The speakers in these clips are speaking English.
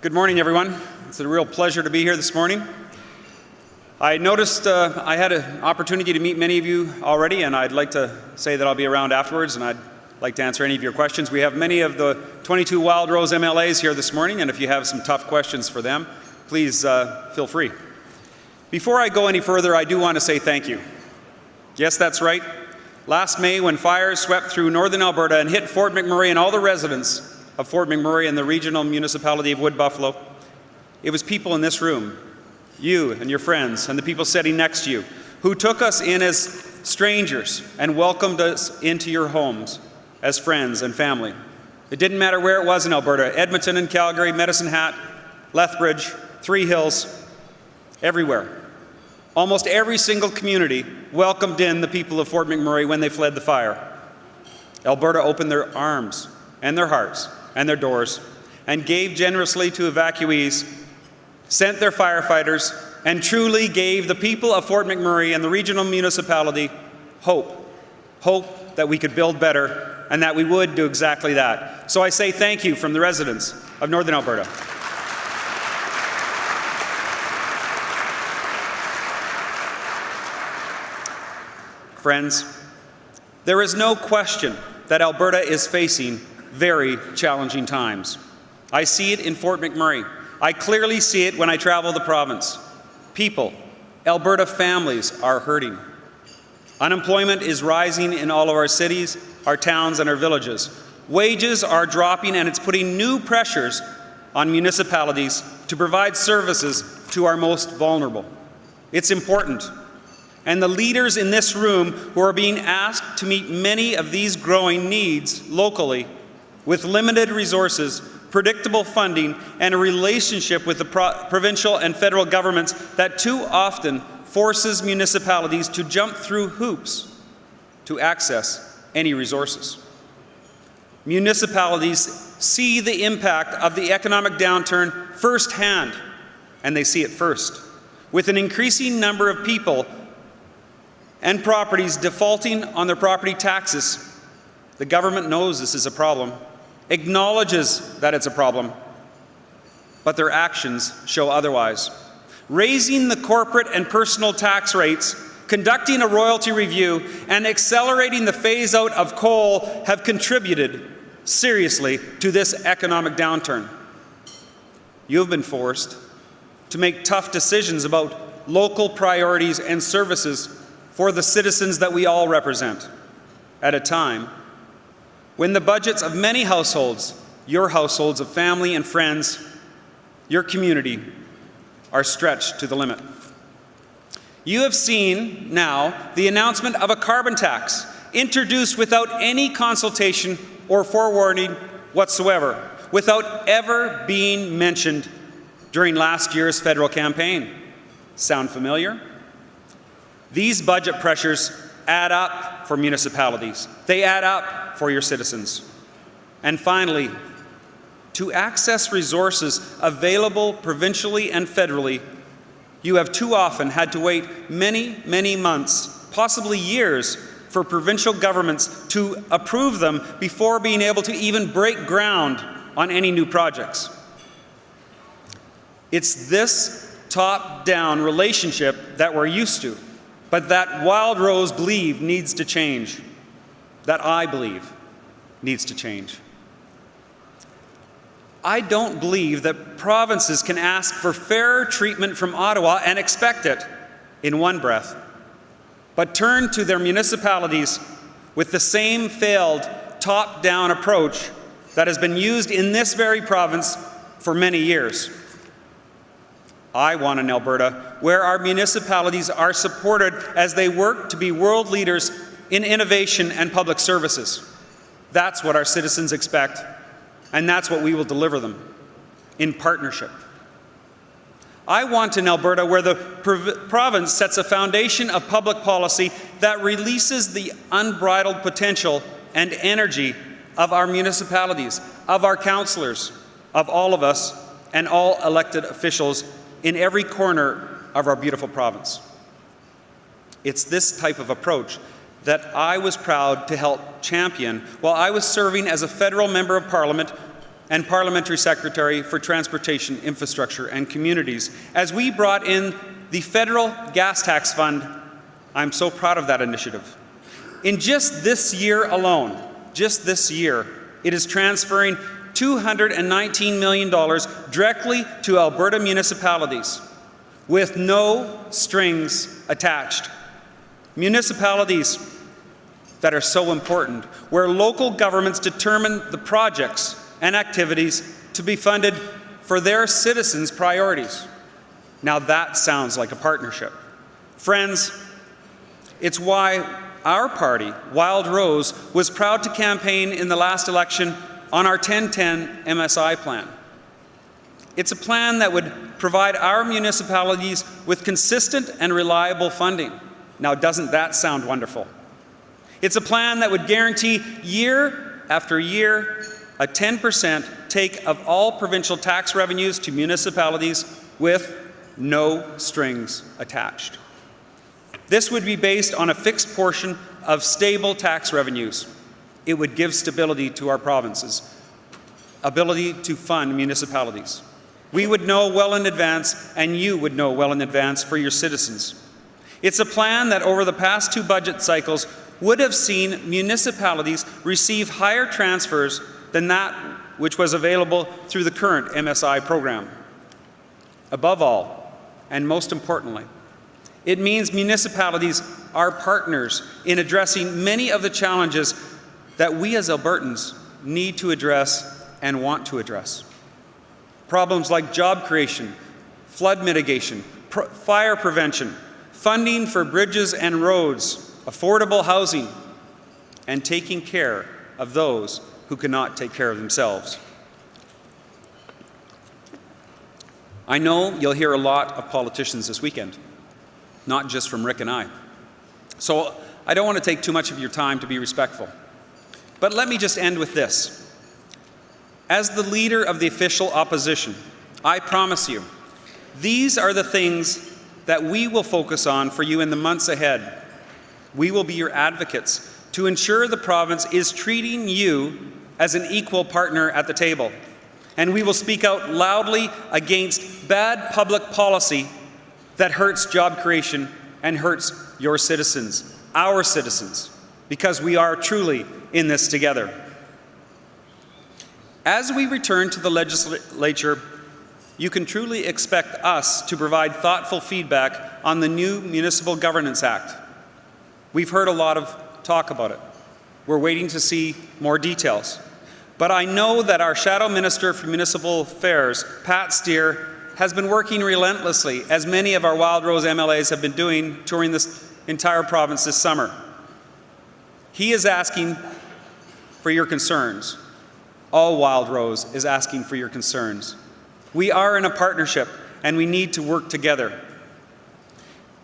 Good morning, everyone. It's a real pleasure to be here this morning. I noticed I had an opportunity to meet many of you already, and I'd like to say that I'll be around afterwards, and I'd like to answer any of your questions. We have many of the 22 Wildrose MLAs here this morning, and if you have some tough questions for them, please feel free. Before I go any further, I do want to say thank you. Yes, that's right. Last May, when fires swept through northern Alberta and hit Fort McMurray and all the residents of Fort McMurray and the regional municipality of Wood Buffalo, it was people in this room, you and your friends and the people sitting next to you, who took us in as strangers and welcomed us into your homes as friends and family. It didn't matter where it was in Alberta, Edmonton and Calgary, Medicine Hat, Lethbridge, Three Hills, everywhere. Almost every single community welcomed in the people of Fort McMurray when they fled the fire. Alberta opened their arms and their hearts and their doors and gave generously to evacuees, sent their firefighters, and truly gave the people of Fort McMurray and the regional municipality hope that we could build better and that we would do exactly that. So I say thank you from the residents of Northern Alberta. Friends, there is no question that Alberta is facing very challenging times. I see it in Fort McMurray. I clearly see it when I travel the province. People, Alberta families are hurting. Unemployment is rising in all of our cities, our towns, and our villages. Wages are dropping, and it's putting new pressures on municipalities to provide services to our most vulnerable. It's important. And the leaders in this room who are being asked to meet many of these growing needs locally with limited resources, predictable funding, and a relationship with the provincial and federal governments that too often forces municipalities to jump through hoops to access any resources. Municipalities see the impact of the economic downturn firsthand, and they see it first, with an increasing number of people and properties defaulting on their property taxes. The government knows this is a problem, acknowledges that it's a problem, but their actions show otherwise. Raising the corporate and personal tax rates, conducting a royalty review, and accelerating the phase-out of coal have contributed seriously to this economic downturn. You have been forced to make tough decisions about local priorities and services for the citizens that we all represent at a time when the budgets of many households, your households of family and friends, your community, are stretched to the limit. You have seen now the announcement of a carbon tax introduced without any consultation or forewarning whatsoever, without ever being mentioned during last year's federal campaign. Sound familiar? These budget pressures add up for municipalities. They add up for your citizens. And finally, to access resources available provincially and federally, you have too often had to wait many, many months, possibly years, for provincial governments to approve them before being able to even break ground on any new projects. It's this top-down relationship that we're used to, but that Wildrose believe needs to change, that I believe needs to change. I don't believe that provinces can ask for fairer treatment from Ottawa and expect it in one breath, but turn to their municipalities with the same failed top-down approach that has been used in this very province for many years. I want an Alberta where our municipalities are supported as they work to be world leaders in innovation and public services. That's what our citizens expect, and that's what we will deliver them in partnership. I want an Alberta where the province sets a foundation of public policy that releases the unbridled potential and energy of our municipalities, of our councillors, of all of us, and all elected officials in every corner of our beautiful province. It's this type of approach that I was proud to help champion while I was serving as a federal member of Parliament and Parliamentary Secretary for Transportation, Infrastructure and Communities, as we brought in the Federal Gas Tax Fund. I'm so proud of that initiative. In just this year alone, just this year, it is transferring $219 million directly to Alberta municipalities with no strings attached. Municipalities that are so important, where local governments determine the projects and activities to be funded for their citizens' priorities. Now that sounds like a partnership. Friends, it's why our party, Wildrose, was proud to campaign in the last election on our 10-10 MSI plan. It's a plan that would provide our municipalities with consistent and reliable funding. Now, doesn't that sound wonderful? It's a plan that would guarantee year after year a 10% take of all provincial tax revenues to municipalities with no strings attached. This would be based on a fixed portion of stable tax revenues. It would give stability to our provinces, ability to fund municipalities. We would know well in advance, and you would know well in advance for your citizens. It's a plan that over the past 2 budget cycles would have seen municipalities receive higher transfers than that which was available through the current MSI program. Above all, and most importantly, it means municipalities are partners in addressing many of the challenges that we as Albertans need to address and want to address. Problems like job creation, flood mitigation, fire prevention, funding for bridges and roads, affordable housing, and taking care of those who cannot take care of themselves. I know you'll hear a lot of politicians this weekend, not just from Rick and I. So I don't want to take too much of your time to be respectful. But let me just end with this. As the leader of the official opposition, I promise you, these are the things that we will focus on for you in the months ahead. We will be your advocates to ensure the province is treating you as an equal partner at the table. And we will speak out loudly against bad public policy that hurts job creation and hurts your citizens, our citizens, because we are truly in this together. As we return to the legislature, you can truly expect us to provide thoughtful feedback on the new Municipal Governance Act. We've heard a lot of talk about it. We're waiting to see more details. But I know that our Shadow Minister for Municipal Affairs, Pat Stier, has been working relentlessly, as many of our Wildrose MLAs have been doing, touring this entire province this summer. He is asking for your concerns. All Wildrose is asking for your concerns. We are in a partnership, and we need to work together.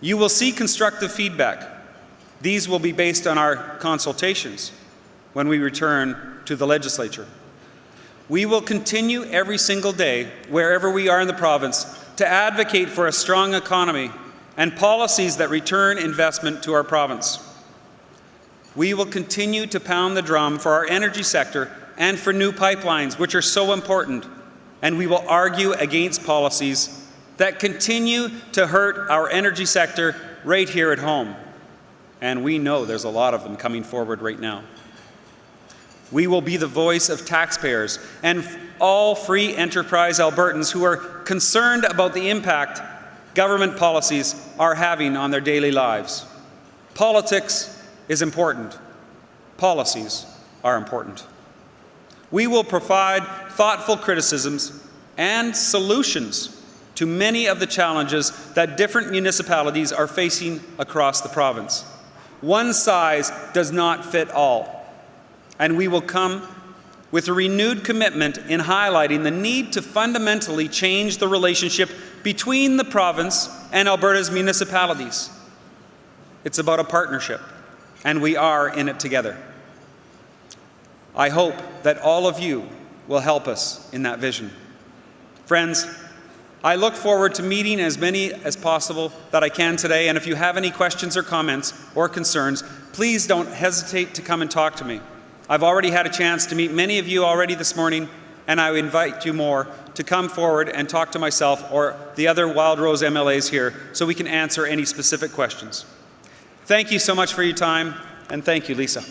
You will see constructive feedback. These will be based on our consultations when we return to the legislature. We will continue every single day, wherever we are in the province, to advocate for a strong economy and policies that return investment to our province. We will continue to pound the drum for our energy sector and for new pipelines, which are so important, and we will argue against policies that continue to hurt our energy sector right here at home. And we know there's a lot of them coming forward right now. We will be the voice of taxpayers and all free enterprise Albertans who are concerned about the impact government policies are having on their daily lives. Politics is important. Policies are important. We will provide thoughtful criticisms and solutions to many of the challenges that different municipalities are facing across the province. One size does not fit all. And we will come with a renewed commitment in highlighting the need to fundamentally change the relationship between the province and Alberta's municipalities. It's about a partnership, and we are in it together. I hope that all of you will help us in that vision. Friends, I look forward to meeting as many as possible that I can today, and if you have any questions or comments or concerns, please don't hesitate to come and talk to me. I've already had a chance to meet many of you already this morning, and I invite you more to come forward and talk to myself or the other Wildrose MLAs here so we can answer any specific questions. Thank you so much for your time, and thank you, Lisa.